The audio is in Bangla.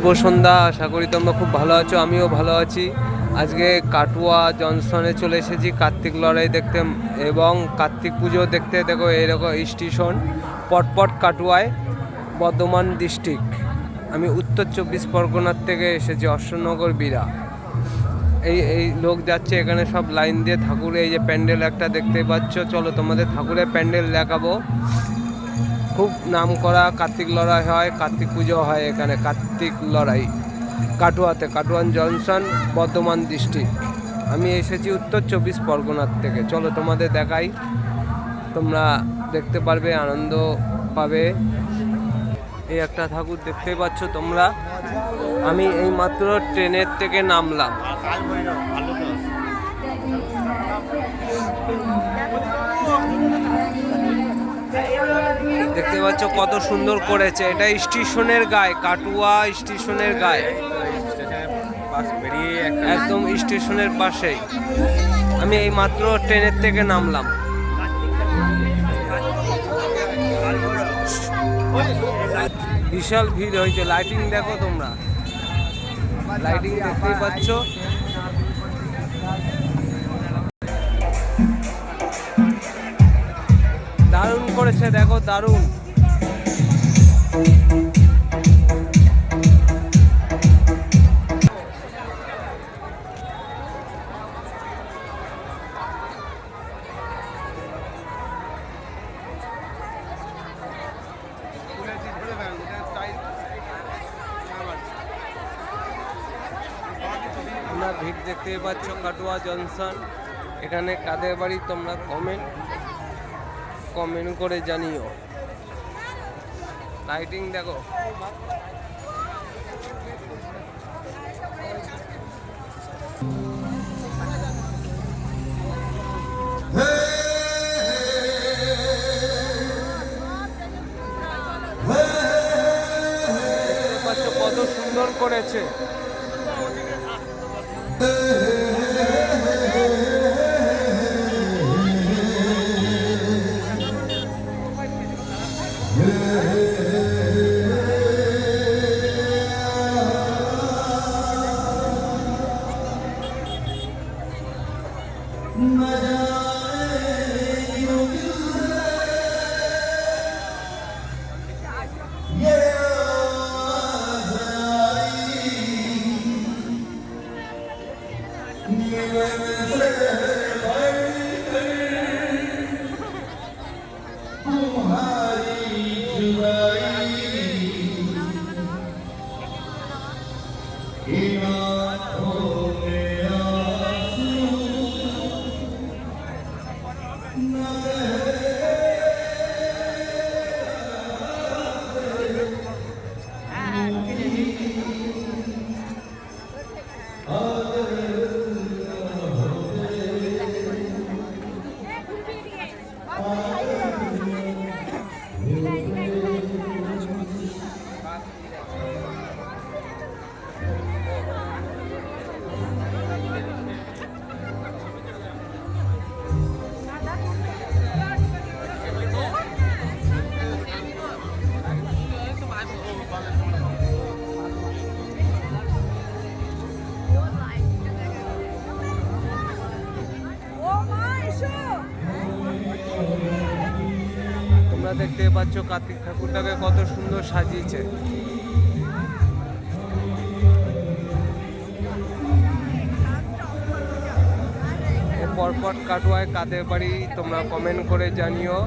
শুভ সন্ধ্যা। আশা করি তোমরা খুব ভালো আছো, আমিও ভালো আছি। আজকে কাটুয়া জংশনে চলে এসেছি কার্তিক লড়াই দেখতে এবং কার্তিক পুজো দেখতে। দেখো এরকম স্টেশন পটপট কাটুয়ায়, বর্ধমান ডিস্ট্রিক্ট। আমি উত্তর 24 পরগনার থেকে এসেছি, অশ্বনগর বিরা। এই লোক যাচ্ছে এখানে সব লাইন দিয়ে ঠাকুর। এই যে প্যান্ডেল একটা দেখতে পাচ্ছ, চলো তোমাদের ঠাকুরের প্যান্ডেল দেখাবো। খুব নাম করা কার্তিক লড়াই হয়, কার্তিক পুজো হয় এখানে। কার্তিক লড়াই কাটুয়াতে, কাটুয়ান জংশন, বর্ধমান ডিস্ট্রিক্ট। আমি এসেছি উত্তর 24 পরগনার থেকে। চলো তোমাদের দেখাই, তোমরা দেখতে পারবে, আনন্দ পাবে। এই একটা ঠাকুর দেখতে পাচ্ছ তোমরা। আমি এই মাত্র ট্রেনের থেকে নামলাম। দেখতে পাচ্ছ কত সুন্দর করেছে। এটা স্টেশনের গায়ে, কাটুয়া স্টেশনের গায়ে, একদম স্টেশনের পাশেই। আমি এই মাত্র ট্রেনের থেকে নামলাম। বিশাল ভিড় হয়েছে। লাইটিং দেখো তোমরা, লাইটিং দেখতেই পাচ্ছ। দারুণ করেছে, দেখো দারুণ। তোমরা ভিড় দেখতে পাচ্ছ কাটুয়া জংশন। এখানে কাদের বাড়ি তোমরা কমেন্ট করে জানিও। লাইটিং দেখো। কত সুন্দর করেছে। তোমরা দেখতে পাচ্ছ কার্তিক ঠাকুরটাকে কত সুন্দর সাজিয়েছে। পরপর কাটুয়ায় কাদের বাড়ি তোমরা কমেন্ট করে জানিও।